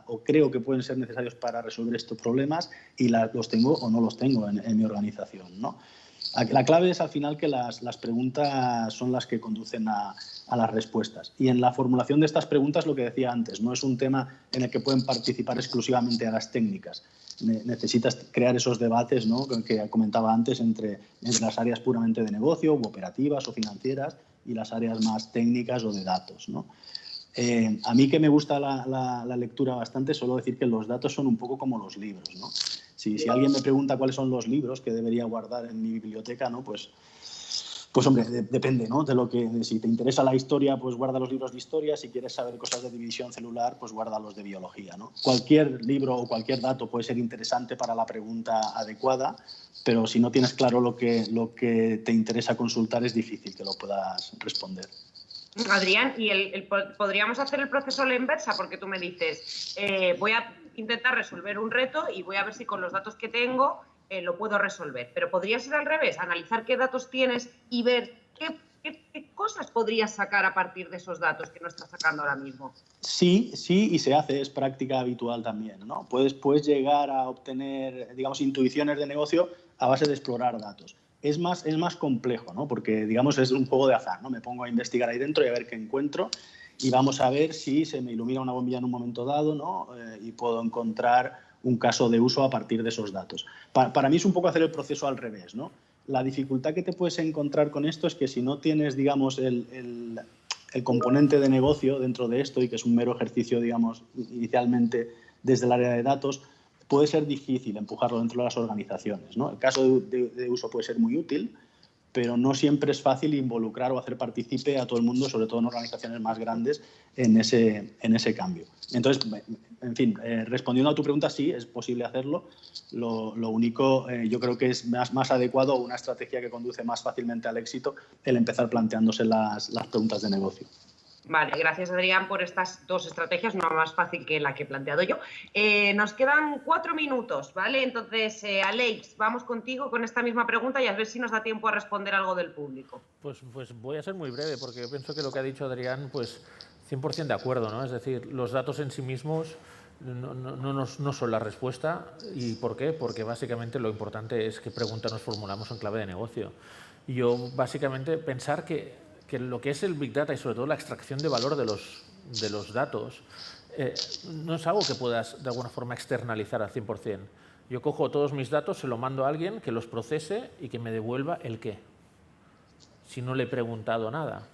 o creo que pueden ser necesarios para resolver estos problemas y los tengo o no los tengo en mi organización, ¿no? La clave es al final que las preguntas son las que conducen a las respuestas. Y en la formulación de estas preguntas, lo que decía antes, no es un tema en el que pueden participar exclusivamente a las técnicas. Necesitas crear esos debates, ¿no?, que comentaba antes entre las áreas puramente de negocio, u operativas o financieras, y las áreas más técnicas o de datos, ¿no? A mí, que me gusta la lectura bastante, suelo decir que los datos son un poco como los libros, ¿no? Si alguien me pregunta cuáles son los libros que debería guardar en mi biblioteca, ¿no?, pues hombre, depende, ¿no?, si te interesa la historia, pues guarda los libros de historia. Si quieres saber cosas de división celular, pues guarda los de biología, ¿no? Cualquier libro o cualquier dato puede ser interesante para la pregunta adecuada, pero si no tienes claro lo que te interesa consultar, es difícil que lo puedas responder. Adrián, y podríamos hacer el proceso a la inversa, porque tú me dices, voy a intentar resolver un reto y voy a ver si con los datos que tengo lo puedo resolver. Pero podría ser al revés, analizar qué datos tienes y ver qué cosas podrías sacar a partir de esos datos que no estás sacando ahora mismo. Sí, y se hace, es práctica habitual también, ¿no? Puedes llegar a obtener, digamos, intuiciones de negocio a base de explorar datos. Es más complejo, ¿no? Porque, digamos, es un juego de azar, ¿no? Me pongo a investigar ahí dentro y a ver qué encuentro y vamos a ver si se me ilumina una bombilla en un momento dado, ¿no? Y puedo encontrar un caso de uso a partir de esos datos. Para mí es un poco hacer el proceso al revés, ¿no? La dificultad que te puedes encontrar con esto es que si no tienes, digamos, el componente de negocio dentro de esto, y que es un mero ejercicio, digamos, inicialmente desde el área de datos, puede ser difícil empujarlo dentro de las organizaciones, ¿no? El caso de uso puede ser muy útil, pero no siempre es fácil involucrar o hacer partícipe a todo el mundo, sobre todo en organizaciones más grandes, en ese cambio. Entonces, en fin, respondiendo a tu pregunta, sí, es posible hacerlo. Lo único, yo creo que es más adecuado, una estrategia que conduce más fácilmente al éxito, el empezar planteándose las preguntas de negocio. Vale, gracias Adrián por estas dos estrategias, una más fácil que la que he planteado yo. Nos quedan 4 minutos, ¿vale? Entonces, Alex, vamos contigo con esta misma pregunta y a ver si nos da tiempo a responder algo del público. Pues voy a ser muy breve porque yo pienso que lo que ha dicho Adrián, pues 100% de acuerdo, ¿no? Es decir, los datos en sí mismos no son la respuesta. ¿Y por qué? Porque básicamente lo importante es qué pregunta nos formulamos en clave de negocio. Y yo básicamente pensar que lo que es el Big Data y sobre todo la extracción de valor de los datos no es algo que puedas de alguna forma externalizar al 100%. Yo cojo todos mis datos, se lo mando a alguien que los procese y que me devuelva el qué, si no le he preguntado nada.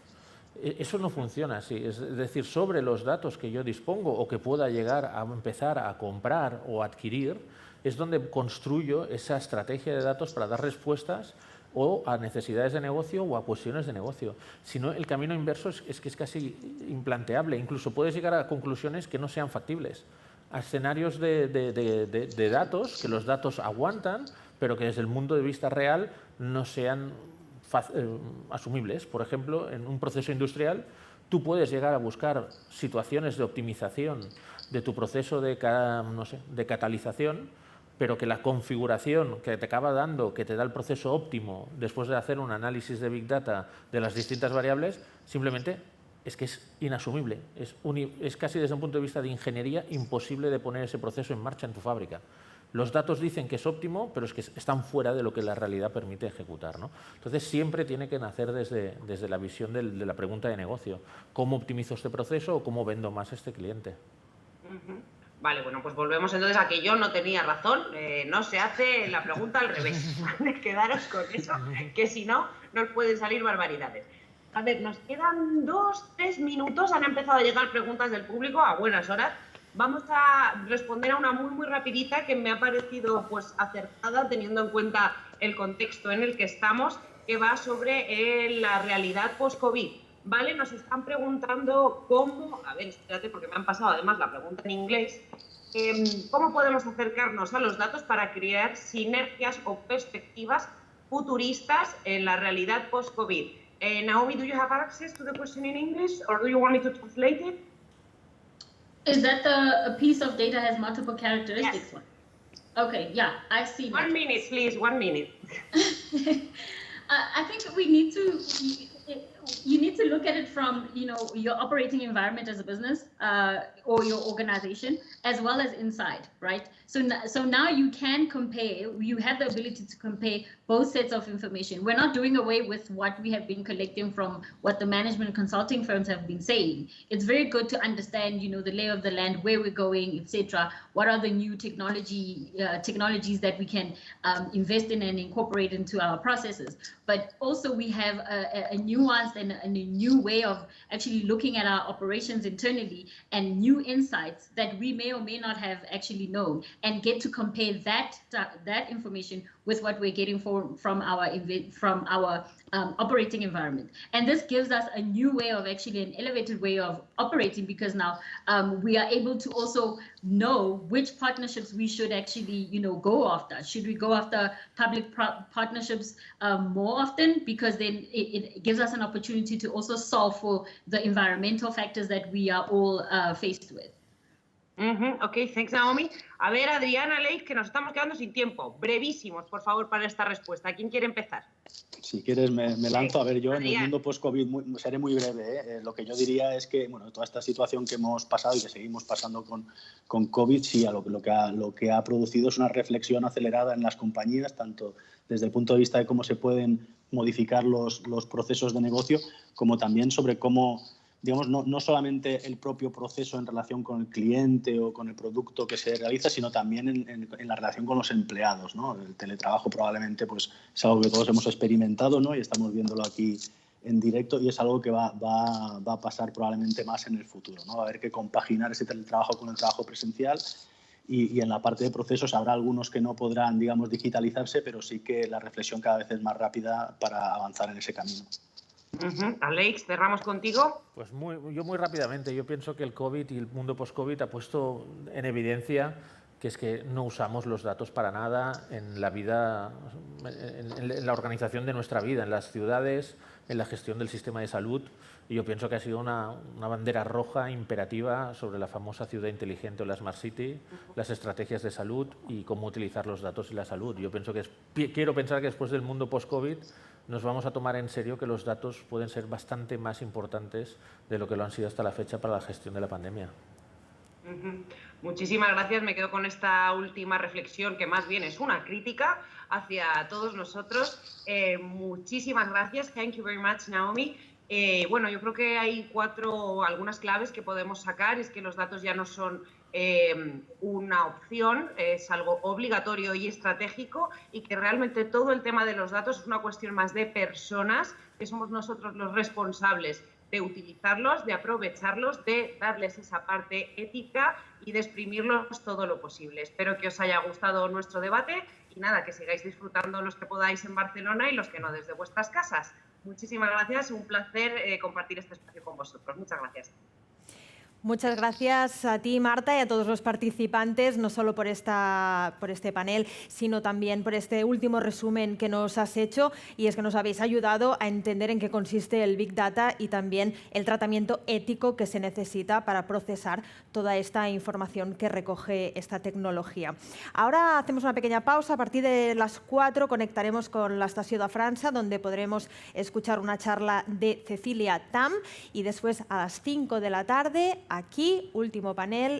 Eso no funciona así. Es decir, sobre los datos que yo dispongo o que pueda llegar a empezar a comprar o adquirir, es donde construyo esa estrategia de datos para dar respuestas o a necesidades de negocio o a cuestiones de negocio. Si no, el camino inverso es que es casi implanteable. Incluso puedes llegar a conclusiones que no sean factibles, a escenarios de datos, que los datos aguantan, pero que desde el punto de vista real no sean asumibles. Por ejemplo, en un proceso industrial, tú puedes llegar a buscar situaciones de optimización de tu proceso de catalización, pero que la configuración que te acaba dando, que te da el proceso óptimo después de hacer un análisis de Big Data de las distintas variables, simplemente es que es inasumible. Es casi desde un punto de vista de ingeniería imposible de poner ese proceso en marcha en tu fábrica. Los datos dicen que es óptimo, pero es que están fuera de lo que la realidad permite ejecutar, ¿no? Entonces, siempre tiene que nacer desde la visión de la pregunta de negocio. ¿Cómo optimizo este proceso o cómo vendo más a este cliente? Vale, bueno, pues volvemos entonces a que yo no tenía razón. No se hace la pregunta al revés. ¿Vale? Quedaros con eso, que si no, nos pueden salir barbaridades. A ver, nos quedan 2-3 minutos. Han empezado a llegar preguntas del público a buenas horas. Vamos a responder a una muy rapidita que me ha parecido pues acertada teniendo en cuenta el contexto en el que estamos, que va sobre la realidad post-COVID. ¿Vale? Nos están preguntando cómo, a ver, espérate porque me han pasado además la pregunta en inglés, cómo podemos acercarnos a los datos para crear sinergias o perspectivas futuristas en la realidad post-COVID. Naomi, do you have access to the question in English or do you want me to translate it? Is that a piece of data has multiple characteristics? Yes. Okay, yeah, I see. 1 minute, please, 1 minute. I think we need to, you need to look at it from, your operating environment as a business or your organization, as well as inside, right? So now you can compare, you have the ability to compare both sets of information. We're not doing away with what we have been collecting from what the management consulting firms have been saying. It's very good to understand, the lay of the land, where we're going, etc. What are the new technologies that we can invest in and incorporate into our processes. But also we have a nuanced and a new way of actually looking at our operations internally and new insights that we may or may not have actually known, and get to compare that information with what we're getting from our operating environment. And this gives us a new way of actually an elevated way of operating, because now we are able to also know which partnerships we should actually, go after. Should we go after public partnerships more often? Because then it gives us an opportunity to also solve for the environmental factors that we are all faced with. Ok, thanks, Naomi. A ver, Adrián, Alex, que nos estamos quedando sin tiempo. Brevísimos, por favor, para esta respuesta. ¿Quién quiere empezar? Si quieres, me lanzo. A ver, yo Adrián. en el mundo post-COVID seré muy breve. Lo que yo diría es que, toda esta situación que hemos pasado y que seguimos pasando con COVID, sí, lo que ha producido es una reflexión acelerada en las compañías, tanto desde el punto de vista de cómo se pueden modificar los procesos de negocio, como también sobre cómo, digamos, no solamente el propio proceso en relación con el cliente o con el producto que se realiza, sino también en la relación con los empleados, ¿no? El teletrabajo probablemente pues, es algo que todos hemos experimentado, ¿no? Y estamos viéndolo aquí en directo, y es algo que va a pasar probablemente más en el futuro, ¿no? Va a haber que compaginar ese teletrabajo con el trabajo presencial, y en la parte de procesos habrá algunos que no podrán, digamos, digitalizarse, pero sí que la reflexión cada vez es más rápida para avanzar en ese camino. Alex, cerramos contigo. Pues yo muy rápidamente. Yo pienso que el COVID y el mundo post-COVID ha puesto en evidencia que es que no usamos los datos para nada en la vida, en la organización de nuestra vida, en las ciudades, en la gestión del sistema de salud. Y yo pienso que ha sido una bandera roja imperativa sobre la famosa ciudad inteligente o la Smart City, las estrategias de salud y cómo utilizar los datos y la salud. Yo pienso quiero pensar que después del mundo post-COVID nos vamos a tomar en serio que los datos pueden ser bastante más importantes de lo que lo han sido hasta la fecha para la gestión de la pandemia. Muchísimas gracias. Me quedo con esta última reflexión, que más bien es una crítica hacia todos nosotros. Muchísimas gracias. Thank you very much, Naomi. Bueno, yo creo que hay algunas claves que podemos sacar. Es que los datos ya no son una opción, es algo obligatorio y estratégico, y que realmente todo el tema de los datos es una cuestión más de personas, que somos nosotros los responsables de utilizarlos, de aprovecharlos, de darles esa parte ética y de exprimirlos todo lo posible. Espero que os haya gustado nuestro debate y nada, que sigáis disfrutando los que podáis en Barcelona y los que no desde vuestras casas. Muchísimas gracias, un placer compartir este espacio con vosotros. Muchas gracias. Muchas gracias a ti, Marta, y a todos los participantes, no solo por este panel, sino también por este último resumen que nos has hecho, y es que nos habéis ayudado a entender en qué consiste el Big Data y también el tratamiento ético que se necesita para procesar toda esta información que recoge esta tecnología. Ahora hacemos una pequeña pausa. A partir de las 4 conectaremos con la Estació de França, donde podremos escuchar una charla de Cecilia Tam, y después a las 5 de la tarde, aquí, último panel